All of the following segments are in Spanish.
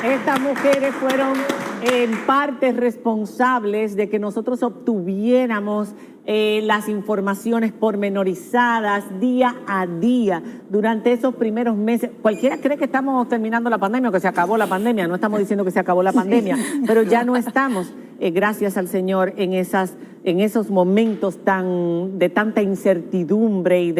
Estas mujeres fueron en parte responsables de que nosotros obtuviéramos las informaciones pormenorizadas día a día durante esos primeros meses. Cualquiera cree que estamos terminando la pandemia o que se acabó la pandemia. No estamos diciendo que se acabó la pandemia, pero ya no estamos, gracias al Señor, en esos momentos de tanta incertidumbre y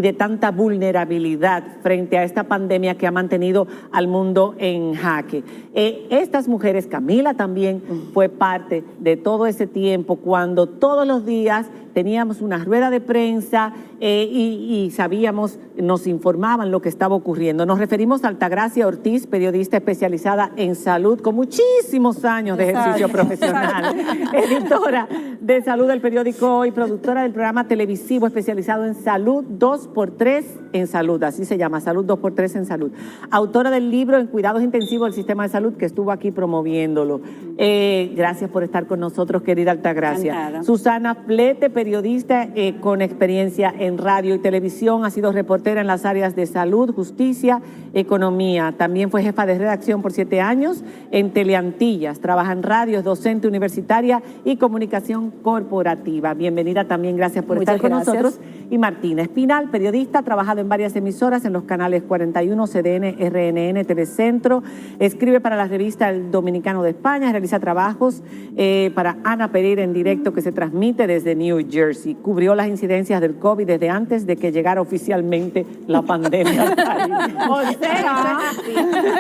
de tanta vulnerabilidad frente a esta pandemia que ha mantenido al mundo en jaque. Estas mujeres, Camila también fue parte de todo ese tiempo cuando todos los días teníamos una rueda de prensa y sabíamos, nos informaban lo que estaba ocurriendo. Nos referimos a Altagracia Ortiz, periodista especializada en salud con muchísimos años de ejercicio profesional, editora de salud del periódico Hoy, productora del programa televisivo especializado en salud 2x3 en salud, así se llama, Salud 2x3 en salud. Autora del libro En cuidados intensivos del sistema de salud, que estuvo aquí promoviéndolo. Gracias por estar con nosotros, querida Altagracia. Encantada. Susana Flete, periodista con experiencia en radio y televisión, ha sido reportera en las áreas de salud, justicia, economía. También fue jefa de redacción por 7 años en Teleantillas. Trabaja en radio, es docente universitaria y comunicación corporativa. Bienvenida también, gracias por estar con nosotros. Y Martina Espinal, periodista, ha trabajado en varias emisoras en los canales 41, CDN, RNN, Telecentro. Escribe para la revista El Dominicano de España, realiza trabajos para Ana Pereira en directo que se transmite desde New Jersey. Cubrió las incidencias del COVID desde antes de que llegara oficialmente la pandemia. O sea,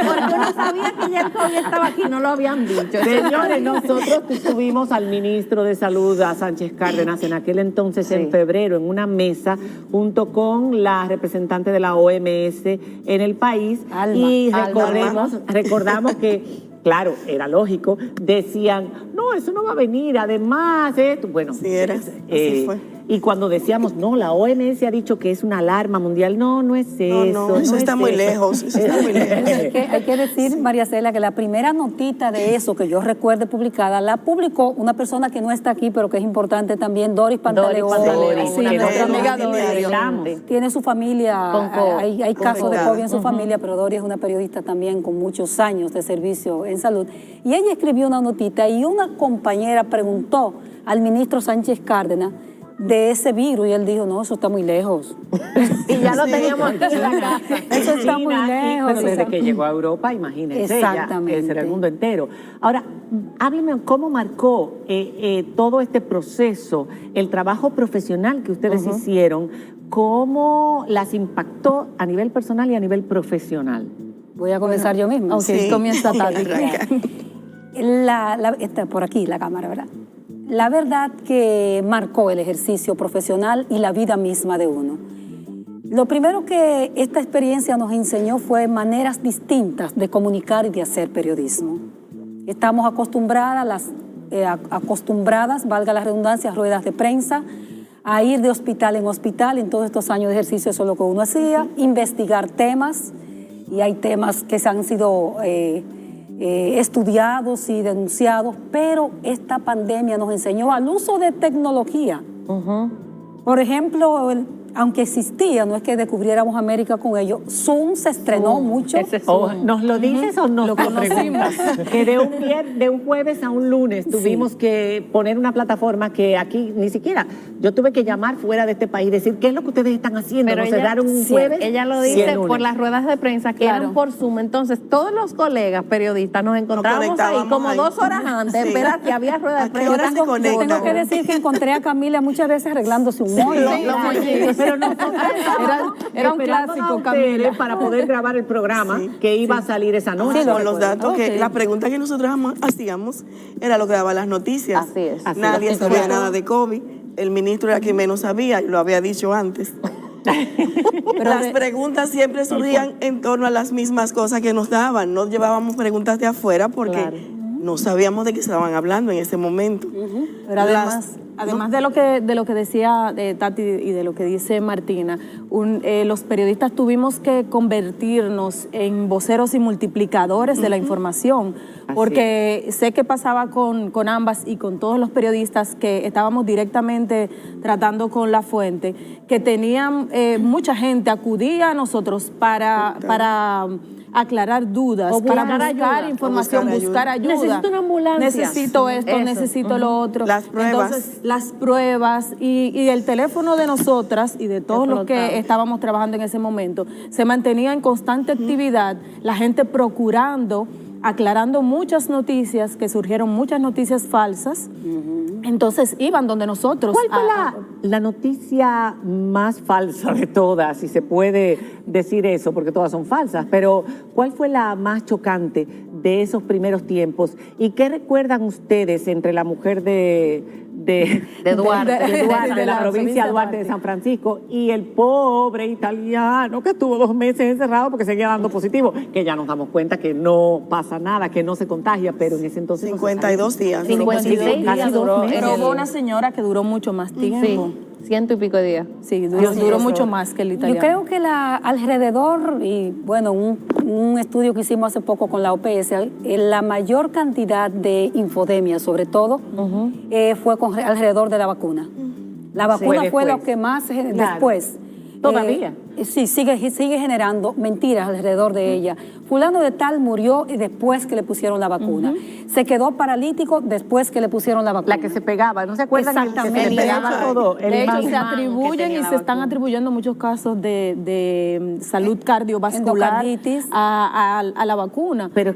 porque uno sabía que ya el COVID estaba aquí, no lo habían dicho. Señores, nosotros tuvimos al ministro de Salud, a Sánchez Cárdenas, en aquel entonces, en febrero, en una mesa, junto con la representante de la OMS en el país. Y recordamos que, claro, era lógico, decían, no, eso no va a venir, además, bueno, sí, así fue. Y cuando decíamos, no, la OMS ha dicho que es una alarma mundial, no es eso. No, eso está muy lejos, eso está muy lejos. Hay que decir, María Cela, que la primera notita de eso que yo recuerde publicada, la publicó una persona que no está aquí, pero que es importante también, Doris Pantaleón. Sí, nuestra amiga Doris. Tiene su familia, hay casos de COVID en su familia, pero Doris es una periodista también con muchos años de servicio en salud. Y ella escribió una notita y una compañera preguntó al ministro Sánchez Cárdenas de ese virus y él dijo, no, eso está muy lejos. Y ya lo teníamos aquí en la casa. Eso está muy lejos. Pero desde que llegó a Europa, imagínense, exactamente. Ya era el mundo entero. Ahora, háblenme cómo marcó todo este proceso, el trabajo profesional que ustedes hicieron, cómo las impactó a nivel personal y a nivel profesional. Voy a comenzar yo misma. Ok, comienza Tati. Por aquí la cámara, ¿verdad? La verdad que marcó el ejercicio profesional y la vida misma de uno. Lo primero que esta experiencia nos enseñó fue maneras distintas de comunicar y de hacer periodismo. Estamos acostumbradas, valga la redundancia, a ruedas de prensa, a ir de hospital en hospital. En todos estos años de ejercicio eso es lo que uno hacía, investigar temas, y hay temas que se han sido estudiados y denunciados, pero esta pandemia nos enseñó al uso de tecnología. Por ejemplo, aunque existía, no es que descubriéramos América con ello, Zoom se estrenó mucho. ¿Nos lo dices o no? Lo conocimos. Que de un jueves a un lunes tuvimos que poner una plataforma que aquí ni siquiera, yo tuve que llamar fuera de este país, decir qué es lo que ustedes están haciendo. Pero nos cerraron un jueves. Ella lo dice por las ruedas de prensa que eran por Zoom. Entonces, todos los colegas periodistas nos encontrábamos ahí como 2 horas antes. Espera, que había ruedas de prensa. Tengo que decir que encontré a Camila muchas veces arreglándose un mollo. Pero nosotros era un clásico, Camila, para poder grabar el programa que iba a salir esa noche. Con los datos que la pregunta que nosotros hacíamos era lo que daba las noticias. Así es. Nadie sabía nada de COVID. El ministro era quien menos sabía, y lo había dicho antes. Pero las preguntas siempre surgían en torno a las mismas cosas que nos daban. No llevábamos preguntas de afuera porque no sabíamos de qué estaban hablando en ese momento. Pero además de lo que decía Tati y de lo que dice Martina, los periodistas tuvimos que convertirnos en voceros y multiplicadores de la información, porque sé que pasaba con ambas y con todos los periodistas que estábamos directamente tratando con la fuente, que tenían mucha gente acudía a nosotros para aclarar dudas, O para buscar buscar ayuda. información, O buscar buscar ayuda. Necesito una ambulancia. Necesito esto, Eso. necesito lo otro. Las pruebas. Entonces, las pruebas y el teléfono de nosotras y de todos los que estábamos trabajando en ese momento se mantenía en constante actividad, la gente procurando, aclarando muchas noticias, que surgieron muchas noticias falsas. Entonces iban donde nosotros. ¿Cuál fue la noticia más falsa de todas, si se puede decir eso, porque todas son falsas, pero ¿cuál fue la más chocante de esos primeros tiempos? ¿Y qué recuerdan ustedes entre la mujer de Duarte, de la provincia de Duarte de San Francisco, y el pobre italiano que estuvo 2 meses encerrado porque seguía dando positivo, que ya nos damos cuenta que no pasa nada, que no se contagia, pero en ese entonces 52 días. 56 casi días 2 duró. meses. Pero hubo una señora que duró mucho más tiempo. Sí, 100 y pico de días. Sí, duró mucho más que el italiano. Yo creo que alrededor, y bueno, un estudio que hicimos hace poco con la OPS, la mayor cantidad de infodemia, sobre todo, fue alrededor de la vacuna. La vacuna fue lo que más después. Todavía. Sí, sigue generando mentiras alrededor de ella. Fulano de tal murió y después que le pusieron la vacuna. Se quedó paralítico después que le pusieron la vacuna. La que se pegaba, ¿no se acuerdan? Exactamente. Que se le pegaba todo. De hecho, se imán atribuyen y se están atribuyendo muchos casos de salud cardiovascular endocarditis. a la vacuna. Pero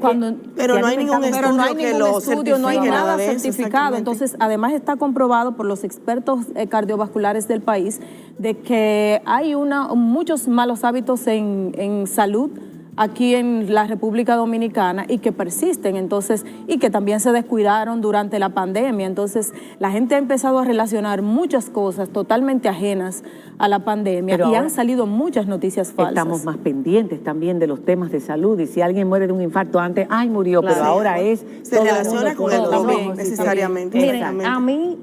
Pero no hay ningún estudio que lo estudio, no hay certifique, nada de eso, certificado. exactamente. Entonces, además está comprobado por los expertos cardiovasculares del país de que hay muchos malos hábitos en salud aquí en la República Dominicana y que persisten, entonces, y que también se descuidaron durante la pandemia. Entonces, la gente ha empezado a relacionar muchas cosas totalmente ajenas a la pandemia. Pero y ahora han salido muchas noticias falsas. Estamos más pendientes también de los temas de salud, y si alguien muere de un infarto antes, ay, murió, Claro. pero ahora es... Se todo relaciona mundo con el todo. COVID, Sí, necesariamente. Miren, exactamente. a mí,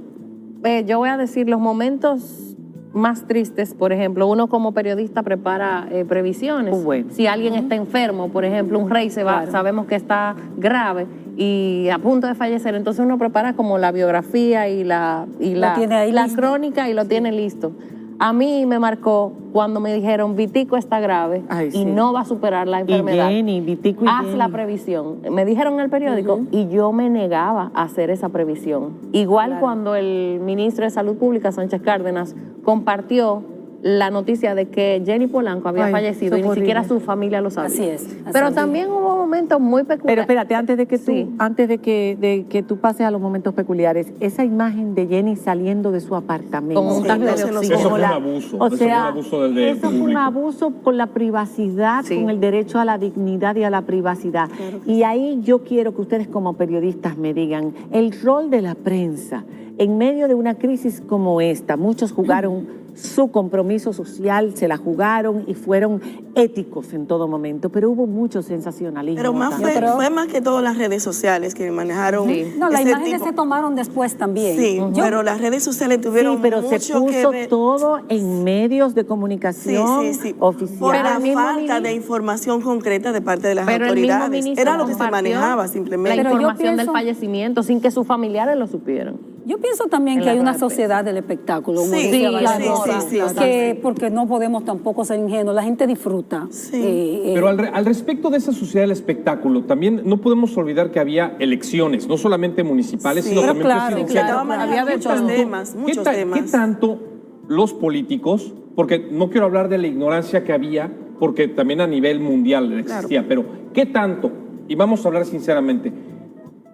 yo voy a decir los momentos más tristes. Por ejemplo, uno como periodista prepara previsiones. Bueno. Si alguien está enfermo, por ejemplo, un rey se va, sabemos que está grave y a punto de fallecer, entonces uno prepara como la biografía y la tiene ahí listo. crónica y lo tiene listo. A mí me marcó cuando me dijeron, Vitico está grave Ay, y sí. no va a superar la enfermedad. Y Jenny, Vitico y Haz Jenny. la previsión. Me dijeron en el periódico y yo me negaba a hacer esa previsión. Igual cuando el ministro de Salud Pública, Sánchez Cárdenas, compartió la noticia de que Jenny Polanco había Ay, fallecido y eso ni fue siquiera horrible. su familia lo sabía. Así es, así Pero es. también hubo momentos muy Pero peculiares. espérate, antes de que tú, Sí. antes de que tú pases a los momentos peculiares, esa imagen de Jenny saliendo de su apartamento. Con un tanque de no se nos- oxígeno. Eso fue un la- abuso. O Eso fue un sea, abuso del eso fue un público. abuso con la privacidad, Sí. con el derecho a la dignidad y a la privacidad. Y ahí yo quiero que ustedes como periodistas me digan el rol de la prensa en medio de una crisis como esta. Muchos jugaron su compromiso social, se la jugaron y fueron éticos en todo momento, pero hubo mucho sensacionalismo. Pero más también. fue más que todo las redes sociales que manejaron. Sí. No, las ese imágenes tipo- se tomaron después también. Sí, pero las redes sociales tuvieron Sí, pero mucho se que puso ver. todo en medios de Sí, comunicación sí, sí. oficiales. Por la el mismo falta ministro- de información concreta de parte de las Pero el mismo autoridades. ministro Era lo que se compartió manejaba la simplemente. Pero yo información del pienso- fallecimiento sin que sus familiares lo supieran. Yo pienso también En que la hay una rueda de prensa. sociedad del espectáculo, como Sí, decía sí, Balaguer, sí, que porque no podemos tampoco ser ingenuos, la gente disfruta. Sí. Pero al respecto de esa sociedad del espectáculo, también no podemos olvidar que había elecciones, no solamente municipales, Sí, sino pero también claro, presidenciales. Estaba manejando Había de muchos todo. temas, muchos temas. ¿Qué tanto los políticos, porque no quiero hablar de la ignorancia que había, porque también a nivel mundial existía, pero qué tanto, y vamos a hablar sinceramente,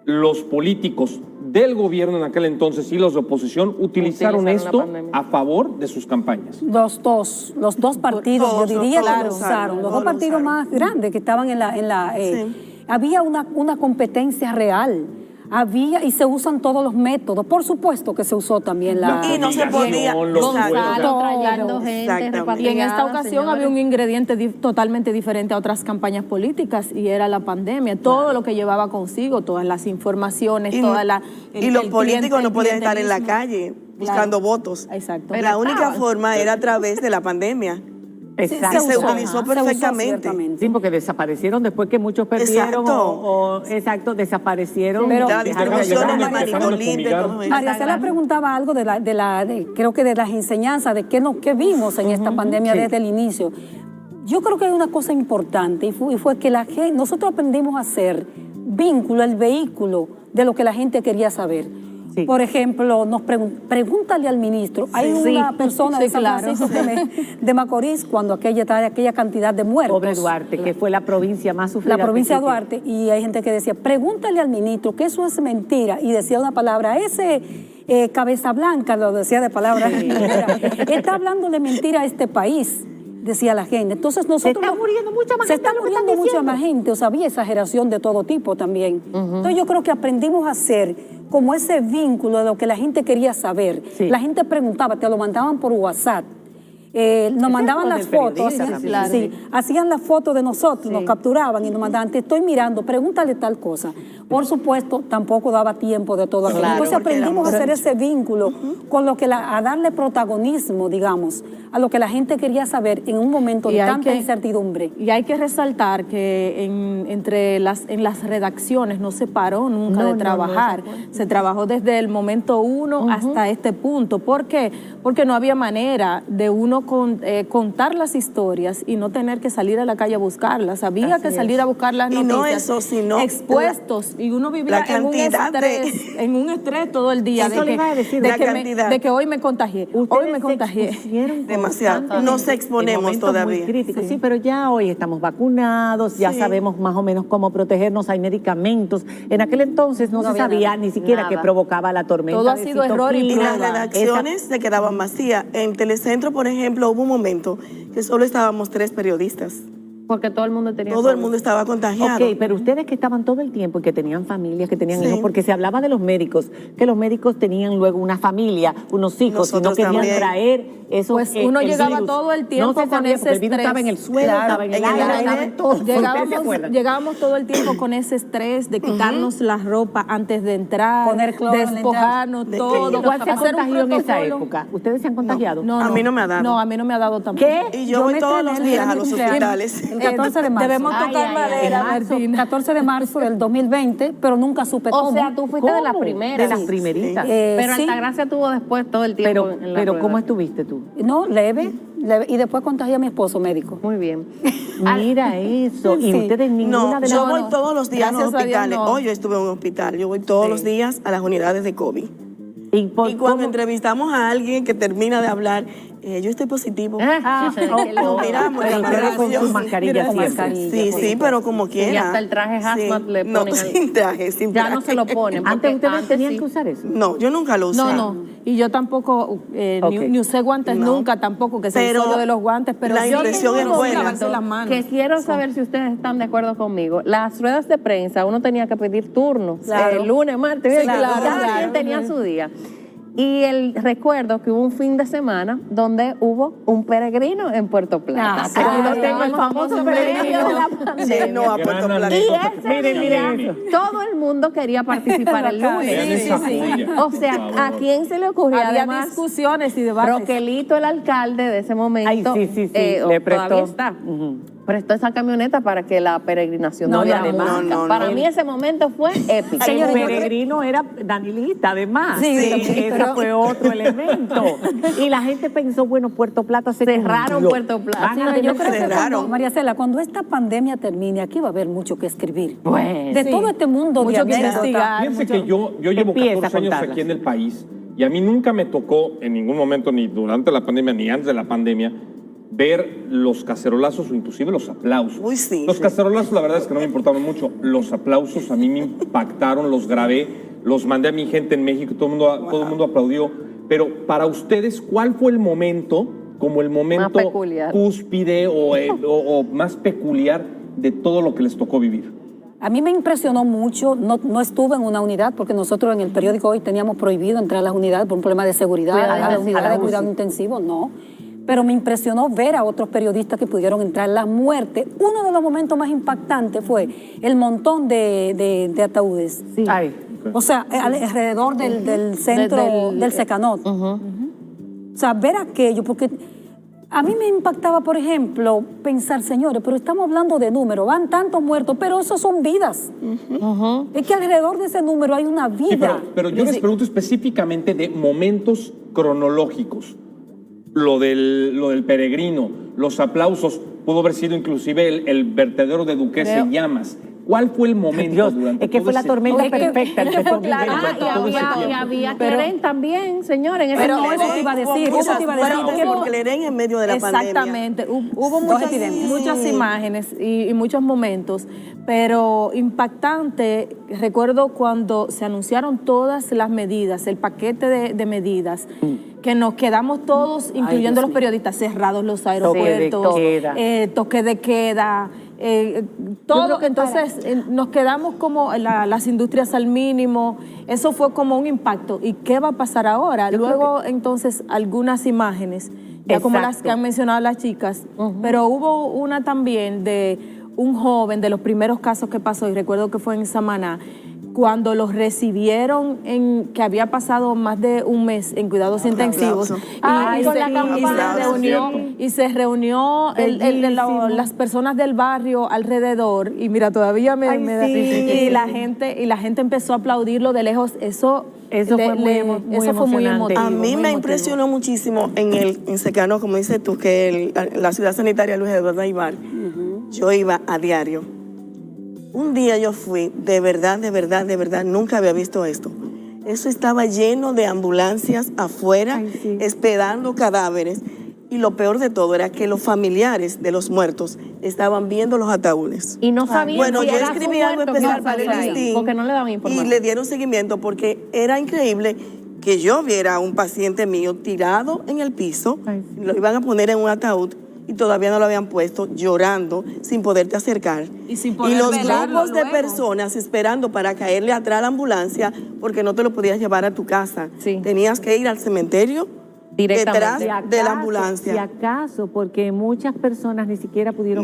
los políticos del gobierno en aquel entonces y los de oposición utilizaron la esto pandemia. a favor de sus campañas? Los dos partidos, Todos, yo diría todos que lo lo usaron, usaron, los todos dos lo partidos usaron. más grandes que estaban había una competencia real. Había, y se usan todos los métodos. Por supuesto que se usó también la... Y no se podía. Los Exacto. vuelos. trayendo gente Exactamente. repatriada, Y en esta ocasión señores. había un ingrediente totalmente diferente a otras campañas políticas y era la pandemia. Todo lo que llevaba consigo, todas las informaciones, Y, toda la... y los políticos no podían estar en la clientelismo. calle buscando votos. Exacto. La única forma era a través de la pandemia. Exacto. se utilizó perfectamente. ciertamente. Sí, porque desaparecieron después que muchos perdieron Exacto. exacto, desaparecieron. Pero- La dejaron de distribución llegar de a la las personas. Manito Libre, todo eso. María Cela preguntaba algo creo que de las enseñanzas, de qué vimos en esta pandemia Sí. desde el inicio. Yo creo que hay una cosa importante y fue que nosotros aprendimos a hacer vínculo, el vehículo de lo que la gente quería saber. Sí. Por ejemplo, pregúntale al ministro. Hay una persona de San Francisco de Macorís cuando aquella cantidad de muertos. Pobre Duarte, que fue la provincia más sufrida. La provincia de Duarte, y hay gente que decía, pregúntale al ministro que eso es mentira, y decía una palabra, cabeza blanca, lo decía de palabra, está hablando de mentira a este país, decía la gente. Entonces nosotros... Se está muriendo mucha más se gente. está muriendo mucha más gente, o sea, había exageración de todo tipo también. Entonces yo creo que aprendimos a hacer como ese vínculo de lo que la gente quería saber. Sí. La gente preguntaba, te lo mandaban por WhatsApp. Nos mandaban las fotos, hacían las fotos de nosotros, nos capturaban y nos mandaban, te estoy mirando, pregúntale tal cosa. Por supuesto, tampoco daba tiempo de todo aquello. Entonces aprendimos a hacer ese vínculo con lo que a darle protagonismo, digamos, a lo que la gente quería saber en un momento de tanta incertidumbre. Y hay que resaltar que en las redacciones no se paró nunca de trabajar. Se trabajó desde el momento 1 hasta este punto. ¿Por qué? Porque no había manera de uno contar las historias y no tener que salir a la calle a buscarlas. Había que salir a buscar las noticias. Y no eso, sino expuestos. Y uno vivía en un estrés todo el día. Eso le iba a decir, de que hoy me contagié. Hoy me contagié. Demasiado. Nos exponemos todavía. Muy críticos. Sí, pero ya hoy estamos vacunados, ya sabemos más o menos cómo protegernos, hay medicamentos. En aquel entonces no se sabía ni siquiera qué provocaba la tormenta. Todo ha sido error y las redacciones se quedaban vacías. En Telecentro, por ejemplo, hubo un momento que solo estábamos 3 periodistas. Porque todo el mundo tenía Todo el mundo estaba contagiado. Ok, pero ustedes que estaban todo el tiempo y que tenían familias, que tenían hijos, porque se hablaba de los médicos, que los médicos tenían luego una familia, unos hijos, Nosotros y no querían también traer eso. Pues uno llegaba todo el tiempo no se con sabía, ese porque el virus estrés. estaba en el suelo, estaba en el aire, estaba en todo. Llegábamos todo el tiempo con ese estrés de quitarnos la ropa antes de entrar, poner cloro, despojarnos todo. ¿Cuál se hacer un contagió en esa protocolo. época? ¿Ustedes se han contagiado? No, A mí no me ha dado. No, a mí no me ha dado tampoco. ¿Qué? Y yo voy todos los días a los hospitales. El 14 de marzo. Debemos tocar madera, Martina. 14 de marzo del 2020, pero nunca supe cómo. O sea, tú fuiste de las primeras. De las primeritas. Pero sí. Altagracia tuvo después todo el tiempo en la Pero rueda. ¿cómo estuviste tú? No, leve, y después contagié a mi esposo médico. Muy bien. Mira eso. Y Sí. ustedes ninguna No, de yo las... voy todos los días a los Gracias a Dios, hospitales. no. Hoy yo estuve en un hospital. Yo voy todos los días a las unidades de COVID. Y Y cuando entrevistamos a alguien que termina de hablar, yo estoy positivo. Lo miramos en la Pero con grabación. sus mascarillas Con siempre. mascarilla. Sí, pero como quiera. Y hasta el traje hazmat le No, ponen al- sin traje, sin Ya traje. no se lo ponen. porque Antes ustedes antes tenían sí. que usar eso. No, yo nunca lo usé. No. Y yo tampoco, Ok. ni usé guantes No. nunca tampoco, que se Pero usó lo de los guantes, pero la yo impresión tengo es que buena. lavarse las manos. Que quiero saber si ustedes están de acuerdo conmigo. Las ruedas de prensa, uno tenía que pedir turno. Claro. El lunes, martes, Sí, miércoles, claro, cada claro. quien tenía su día. Y recuerdo que hubo un fin de semana donde hubo un peregrino en Puerto Plata. Ah, Aquí lo sí, tengo, el el famoso famoso peregrino de la peregrino. pandemia. Sí, no, a Puerto Gran Plata. Y anécdota. ese día, todo el mundo quería participar el lunes. Vean esa joya, O sea, por ¿a favor. quién se le ocurrió? Había Además, discusiones y debates. Roquelito, el alcalde de ese momento, Ay, sí, le prestó. todavía está. Prestó esa camioneta para que la peregrinación no hubiera además, música. no, Para no. mí ese momento fue épico. El peregrino era Danilita, además. Sí, ese fue otro elemento. Y la gente pensó, bueno, Puerto Plata se Cerraron cumplió. Puerto Plata. Van a Sí, yo tener creo que cerraron. cuando, María Cela, cuando esta pandemia termine, aquí va a haber mucho que escribir. Bueno, De sí. todo este mundo Mucho de que anécdotas. investigar. Fíjense que yo llevo Empieza 14 a años contarlas. aquí en el país y a mí nunca me tocó en ningún momento, ni durante la pandemia, ni antes de la pandemia, ver los cacerolazos o inclusive los aplausos. Uy, sí. Los cacerolazos la verdad es que no me importaban mucho. Los aplausos a mí me impactaron, los grabé, los mandé a mi gente en México, todo el mundo aplaudió. Pero para ustedes, ¿cuál fue el momento, como el momento Más peculiar. cúspide o más peculiar de todo lo que les tocó vivir? A mí me impresionó mucho, no estuve en una unidad porque nosotros en el periódico hoy teníamos prohibido entrar a las unidades por un problema de seguridad, Cuidado a la intensivo, unidad a de la cuidado UCI. intensivo, no. Pero me impresionó ver a otros periodistas que pudieron entrar. La muerte, uno de los momentos más impactantes fue el montón de ataúdes. sí. Ay, O sea, alrededor del centro del Secanot. O sea, ver aquello, porque a mí me impactaba, por ejemplo, pensar, señores, pero estamos hablando de números, van tantos muertos, pero esos son vidas. Es que alrededor de ese número hay una vida. Sí, pero yo les pregunto específicamente de momentos cronológicos. Lo del peregrino, los aplausos, pudo haber sido inclusive el vertedero de Duquesa en llamas. ¿Cuál fue el momento Dios, durante es que todo fue la ese- tormenta perfecta. es que fue claro. Y había Keren también, señor, en ese Pero tiempo. eso te iba a decir, eso te iba a decir. Porque, porque le den en medio de la pandemia. Exactamente, hubo muchas, muchas imágenes y muchos momentos, pero impactante. Recuerdo cuando se anunciaron todas las medidas, el paquete de medidas, que nos quedamos todos, incluyendo los periodistas, cerrados los aeropuertos, toque de queda, todo. Entonces nos quedamos como las industrias al mínimo. Eso fue como un impacto. ¿Y qué va a pasar ahora? Luego entonces algunas imágenes, ya como las que han mencionado las chicas, pero hubo una también de un joven, de los primeros casos que pasó, y recuerdo que fue en Samaná, cuando los recibieron, que había pasado más de un mes en cuidados intensivos, y se reunió las personas del barrio alrededor, y mira, todavía me da, y la gente empezó a aplaudirlo de lejos. Eso fue muy emotivo. A mí me impresionó muchísimo en Secano, como dices tú, que la ciudad sanitaria Luis Eduardo Aybar, yo iba a diario. Un día yo fui, de verdad, nunca había visto esto. Eso estaba lleno de ambulancias afuera, esperando cadáveres. Y lo peor de todo era que los familiares de los muertos estaban viendo los ataúdes. Y no sabían Bueno, si yo era escribí su algo muerto especial que para iba a el salir ahí, listín. porque no le daban Y información. le dieron seguimiento porque era increíble que yo viera a un paciente mío tirado en el piso, lo iban a poner en un ataúd y todavía no lo habían puesto, llorando, sin poderte acercar. Y sin poder los velarlo grupos de luego. personas esperando para caerle atrás a la ambulancia porque no te lo podías llevar a tu casa. Tenías que ir al cementerio detrás de la ambulancia. Si acaso, porque muchas personas ni siquiera pudieron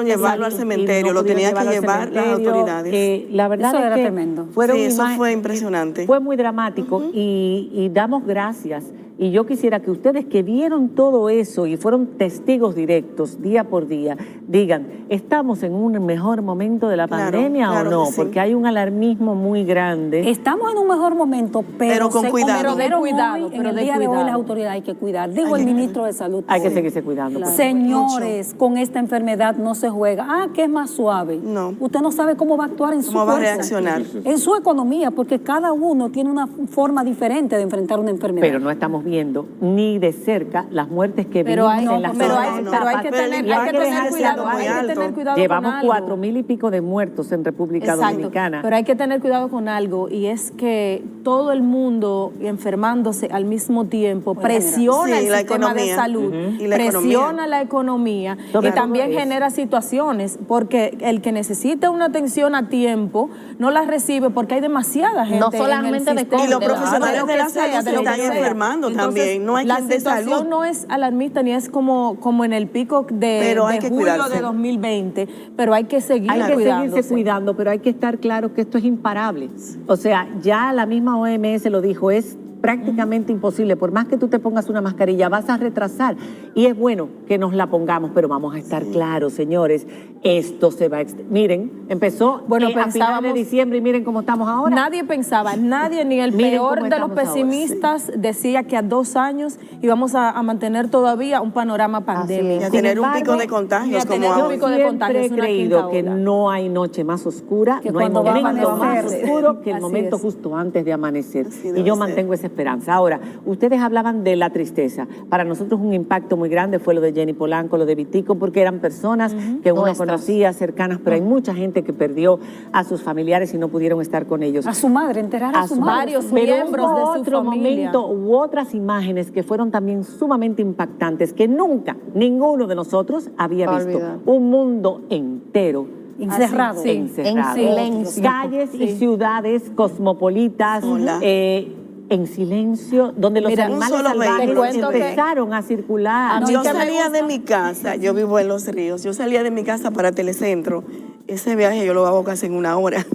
llevarlo al cementerio, lo tenían que llevar las autoridades. La verdad Eso es era que tremendo. fueron Sí, eso imágenes- fue impresionante. Fue muy dramático y damos gracias. Y yo quisiera que ustedes que vieron todo eso y fueron testigos directos día por día, digan, ¿estamos en un mejor momento de la pandemia o no? que sí. Porque hay un alarmismo muy grande. Estamos en un mejor momento, pero con cuidado. Pero cuidado, en pero el de día de hoy cuidado. las autoridades hay que cuidar. Digo el ministro de Salud. Hay que hoy. seguirse cuidando. Claro. por favor. Señores, con esta enfermedad no se juega. Que es más suave. No. Usted no sabe cómo va a actuar en su ¿Cómo va a fuerza, reaccionar? en su economía, porque cada uno tiene una forma diferente de enfrentar una enfermedad. Pero no estamos viendo ni de cerca las muertes que Pero vimos hay, en las pero otras hay, etapas. pero hay que Pero el tener, impacto hay que tener sigue cuidado, siendo muy hay que alto. tener cuidado Llevamos con algo. 4,000 y pico de muertos en República Exacto, Dominicana. pero hay que tener cuidado con algo, y es que todo el mundo enfermándose al mismo tiempo presiona Sí, el la sistema de economía. salud, Y la presiona economía. la economía, Sobre y también todo eso. genera situaciones, porque el que necesita una atención a tiempo no la recibe porque hay demasiada gente No solamente en el de sistema. Y los de lo- profesionales lo de que la sea, salud de se lo que están sea. enfermando Entonces, también. No hay la quien de situación salud. no es alarmista ni es como en el pico de Pero hay que julio cuidarse. de 2020, pero hay que seguir Hay que cuidándose. seguirse cuidando, pero hay que estar claro que esto es imparable. O sea, ya la misma OMS lo dijo, es prácticamente imposible. Por más que tú te pongas una mascarilla, vas a retrasar. Y es bueno que nos la pongamos, pero vamos a estar claros, señores, esto se va a... Miren, empezó a finales de pensábamos- diciembre y miren cómo estamos ahora. Nadie pensaba, nadie, ni el Miren peor cómo de los estamos ahora, pesimistas decía que a 2 años íbamos a mantener todavía un panorama pandémico. Y a Sin tener un embargo, pico de contagios y a como tener un ahora. pico de Siempre contagios, he una creído quinta que ola. no hay noche más oscura, Que no hay cuando va a momento más amanecer. oscuro que el Así momento es. justo antes de amanecer. Así Y debe yo ser. mantengo esa esperanza. Ahora, ustedes hablaban de la tristeza. Para nosotros un impacto muy grande fue lo de Jenny Polanco, lo de Vitico, porque eran personas que uno Nuestras. conocía, cercanas, pero hay mucha gente que perdió a sus familiares y no pudieron estar con ellos. A su madre, enterar a su madre. varios Pero miembros hubo de su otro familia. momento u otras imágenes que fueron también sumamente impactantes, que nunca ninguno de nosotros había visto. Olvidado. Un mundo entero Encerrado. encerrado. En silencio. Calles y ciudades cosmopolitas Hola. en silencio, donde los Mira, animales un solo salvajes vehículo. Te cuento que- empezaron a circular. Yo salía de mi casa, yo vivo en Los Ríos, yo salía de mi casa para Telecentro. Ese viaje yo lo hago casi en 1 hora,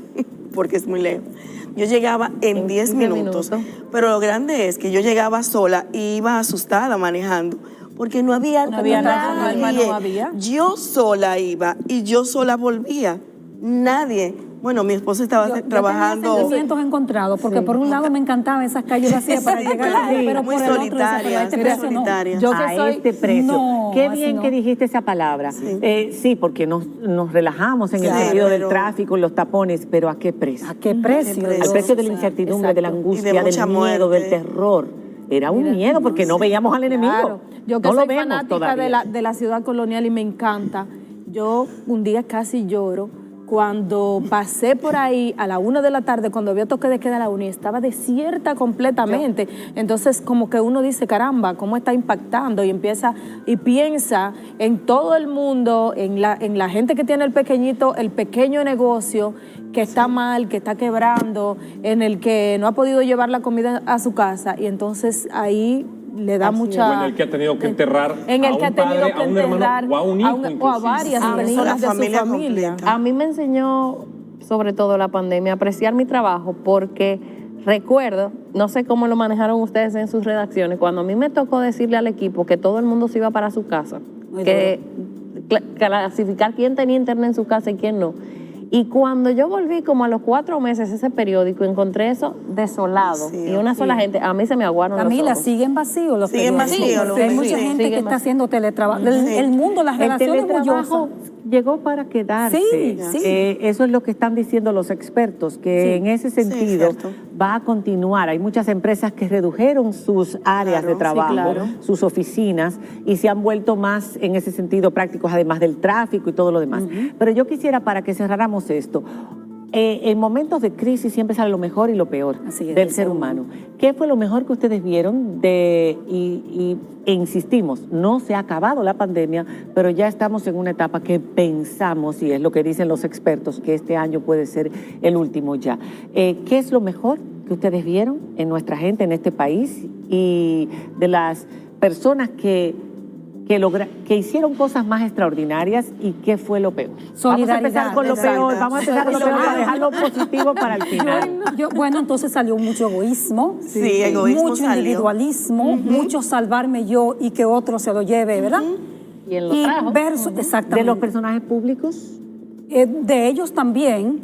porque es muy lejos. Yo llegaba en 10 minutos, pero lo grande es que yo llegaba sola y iba asustada manejando, porque no había había nada, nadie. no había. Yo sola iba y yo sola volvía. Nadie Bueno, mi esposo estaba Yo trabajando. tenía sentimientos encontrados, porque por un lado me encantaban esas calles vacías para llegar a la pero muy por el otro decía, pero a este solitarias, precio no. solitarias. Yo A que soy... este precio. No, Qué así bien no. que dijiste esa palabra. Sí, porque nos relajamos en el Claro, sentido del pero- tráfico, los tapones, pero ¿a qué precio? ¿A qué precio? precio? Al precio de la O sea, incertidumbre, de la exacto. angustia, Y de del mucha miedo, muerte. del terror. Era un miedo porque no veíamos al enemigo. Claro. Yo que no lo soy vemos fanática todavía. de la ciudad colonial y me encanta. Yo un día casi lloro cuando pasé por ahí a la 1 de la tarde, cuando había toque de queda a la 1 y estaba desierta completamente. Entonces como que uno dice, caramba, ¿cómo está impactando? Y empieza y piensa en todo el mundo, en la gente que tiene el pequeño negocio, que está mal, que está quebrando, en el que no ha podido llevar la comida a su casa. Y entonces ahí le da mucha... O en el que ha tenido que enterrar en el a que ha un tenido padre, que a un hermano enterrar o a un hijo o a inclusive. varias Sí, personas la de su familia familia. completa. A mí me enseñó, sobre todo la pandemia, a apreciar mi trabajo porque recuerdo, no sé cómo lo manejaron ustedes en sus redacciones, cuando a mí me tocó decirle al equipo que todo el mundo se iba para su casa, Muy que clasificar quién tenía internet en su casa y quién no. Y cuando yo volví como a los 4 meses ese periódico, encontré eso desolado Sí, y una sola gente, a mí se me aguaron los Camila, ojos. siguen vacíos los Siguen periódicos. vacíos los Porque hay mucha periódicos. gente Siguen que está vacíos. haciendo teletrabajo. Sí. El mundo, las El relaciones teletrabajo bullosas. llegó para quedarse. Sí, sí. Eso es lo que están diciendo los expertos, que Sí. en ese sentido cierto. va a continuar. Hay muchas empresas que redujeron sus áreas Claro, de sí, trabajo, claro. sus oficinas, y se han vuelto más en ese sentido prácticos, además del tráfico y todo lo demás. Pero yo quisiera, para que cerráramos esto, en momentos de crisis siempre sale lo mejor y lo peor Así es, del del ser ser humano. ¿Qué fue lo mejor que ustedes vieron? E insistimos, no se ha acabado la pandemia, pero ya estamos en una etapa que pensamos, y es lo que dicen los expertos, que este año puede ser el último ya. ¿Qué es lo mejor que ustedes vieron en nuestra gente, en este país, y de las personas que hicieron cosas más extraordinarias, y qué fue lo peor? Vamos a empezar con lo Solidaridad, peor, vamos a empezar con lo peor para dejar lo positivo para el final. Bueno, entonces salió mucho egoísmo. Sí, egoísmo mucho salió. individualismo, mucho salvarme yo y que otro se lo lleve, ¿verdad? Y él lo trajo. Exactamente. De los personajes públicos. De ellos también,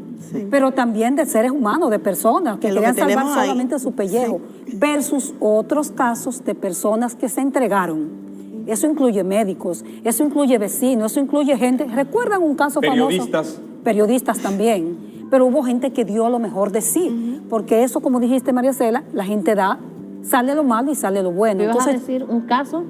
pero también de seres humanos, de personas que Es lo querían que salvar tenemos ahí. solamente su pellejo, versus otros casos de personas que se entregaron. Eso incluye médicos, eso incluye vecinos, eso incluye gente. ¿Recuerdan un caso Periodistas. famoso? Periodistas también. Pero hubo gente que dio lo mejor de sí, porque eso, como dijiste, María Cela, la gente sale lo malo y sale lo bueno. ¿Me ibas a Entonces, decir un caso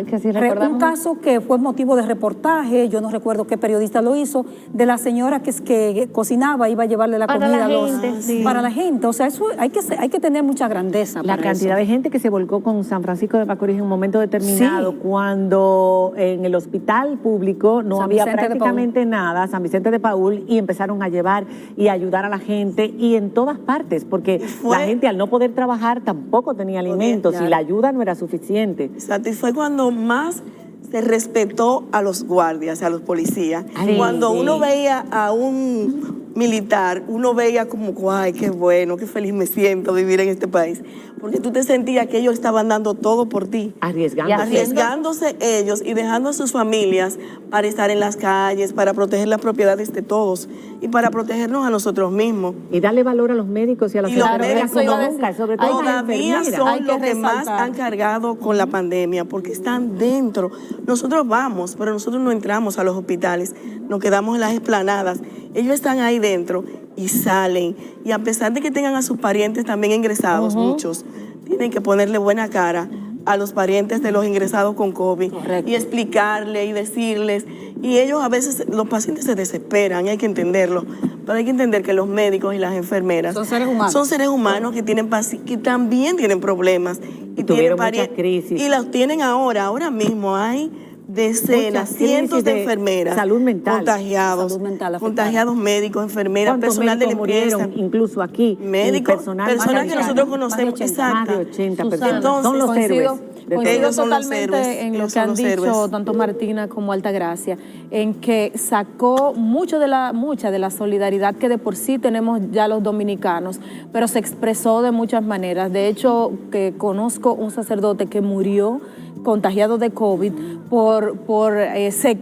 que si recordamos? un caso que fue motivo de reportaje, yo no recuerdo qué periodista lo hizo, de la señora que cocinaba, iba a llevarle la Para comida la a los... gente, sí. Para la gente, o sea, eso hay que tener mucha grandeza La para cantidad eso. de gente que se volcó con San Francisco de Macorís en un momento determinado, Sí. cuando en el hospital público no San había Vicente de prácticamente nada, San Vicente de Paúl, y empezaron a llevar y ayudar a la gente, y en todas partes, porque Fue- la gente al no poder trabajar tampoco tenía alimentos, claro. y la ayuda no era suficiente. Exacto, y fue cuando más se respetó a los guardias, a los policías. Ay, Cuando sí. uno veía a un militar, uno veía como, ay, qué bueno, qué feliz me siento vivir en este país. Porque tú te sentías que ellos estaban dando todo por ti. Arriesgándose. Arriesgándose ellos y dejando a sus familias para estar en las calles, para proteger las propiedades de todos y para protegernos a nosotros mismos. Y darle valor a los médicos y a las Y los enfermeras médicos como no- nunca, sobre todo a las todavía enfermeras. son Hay que los que más resaltar. han cargado con la pandemia porque están dentro. Nosotros vamos, pero nosotros no entramos a los hospitales, nos quedamos en las esplanadas. Ellos están ahí dentro y salen. Y a pesar de que tengan a sus parientes también ingresados, muchos, tienen que ponerle buena cara a los parientes de los ingresados con COVID. Correcto. Y explicarle y decirles. Y ellos a veces, los pacientes se desesperan, y hay que entenderlo. Pero hay que entender que los médicos y las enfermeras Son seres humanos. son seres humanos que que también tienen problemas. Y tuvieron tienen muchas crisis. Y las tienen ahora mismo hay decenas, Muchas cientos crisis de de enfermeras salud mental. contagiados, Salud mental afectada. contagiados médicos, enfermeras, ¿Cuántos personal de médicos limpieza, murieron incluso aquí? médicos, personal personas que sanitario. nosotros conocemos, Más de 80. Más de exacto. 80 Susana. personas. Entonces, Son los héroes. de todo. Ellos son los totalmente héroes, en lo ellos que son han los dicho héroes. tanto Martina como Altagracia, en que sacó mucha de la solidaridad que de por sí tenemos ya los dominicanos, pero se expresó de muchas maneras. De hecho, que conozco un sacerdote que murió contagiado de COVID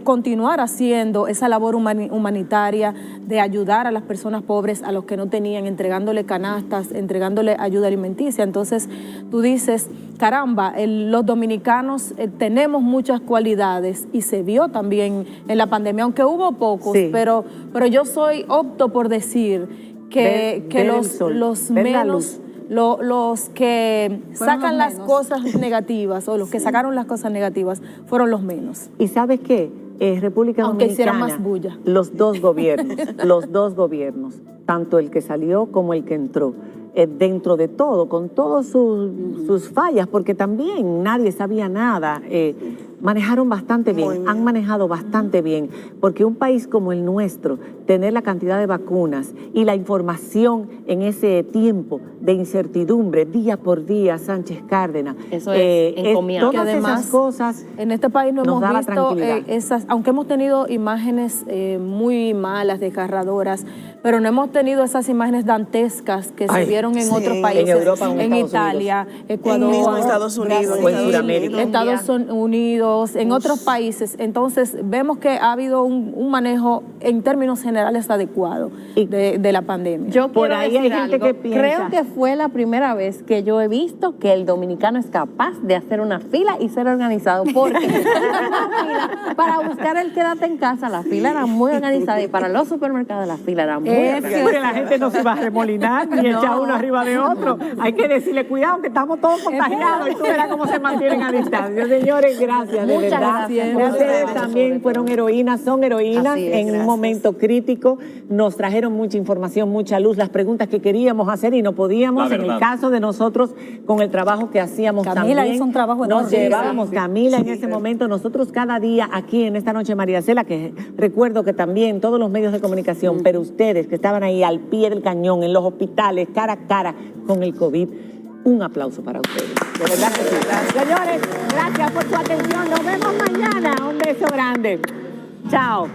continuar haciendo esa labor humanitaria de ayudar a las personas pobres, a los que no tenían, entregándole canastas, entregándole ayuda alimenticia. Entonces tú dices, caramba, los dominicanos tenemos muchas cualidades y se vio también en la pandemia, aunque hubo pocos, Sí. pero yo opto por decir que Ver el los sol, los ver la menos... Los que sacan las cosas negativas o los que sacaron las cosas negativas fueron los menos. ¿Y sabes qué? República Aunque Dominicana, hicieran más bulla. los dos gobiernos, tanto el que salió como el que entró, dentro de todo, con todas sus fallas, porque también nadie sabía nada, manejaron bastante bien, han manejado bastante bien, porque un país como el nuestro, tener la cantidad de vacunas y la información en ese tiempo de incertidumbre, día por día, Sánchez Cárdenas, Eso es encomiable. todas Que además, esas cosas en este país no nos hemos daba visto tranquilidad. aunque hemos tenido imágenes muy malas, desgarradoras, pero no hemos tenido esas imágenes dantescas que se vieron en sí, otros en países, Europa o en en Estados Italia, Ecuador, En mismo Estados Unidos, o en Sudamérica. Estados Unidos, en otros países. Entonces vemos que ha habido un manejo en términos generales adecuado Y- de la pandemia. Yo Por quiero ahí hay decir gente algo. que piensa- Creo que fue la primera vez que yo he visto que el dominicano es capaz de hacer una fila y ser organizado. Porque para buscar el quédate en casa, la fila era muy organizada y para los supermercados la fila era muy organizada. Porque la gente no se va a remolinar ni echar uno arriba de otro. Hay que decirle, cuidado, que estamos todos contagiados y tú verás cómo se mantienen a distancia. Señores, gracias, de Muchas verdad. gracias por Ustedes ustedes, también sobre fueron todo. heroínas, son heroínas Así es, en un gracias. momento crítico. Nos trajeron mucha información, mucha luz, las preguntas que queríamos hacer y no podíamos. La En el verdad. caso de nosotros, con el trabajo que hacíamos Camila también. hizo un trabajo Nos enorme. llevábamos, Camila, en ese momento, nosotros cada día aquí en esta noche, María Cela, que recuerdo que también todos los medios de comunicación, pero ustedes que estaban ahí al pie del cañón, en los hospitales, cara a cara con el COVID, un aplauso para ustedes. De verdad que sí. Señores, gracias por su atención. Nos vemos mañana. Un beso grande. Chao.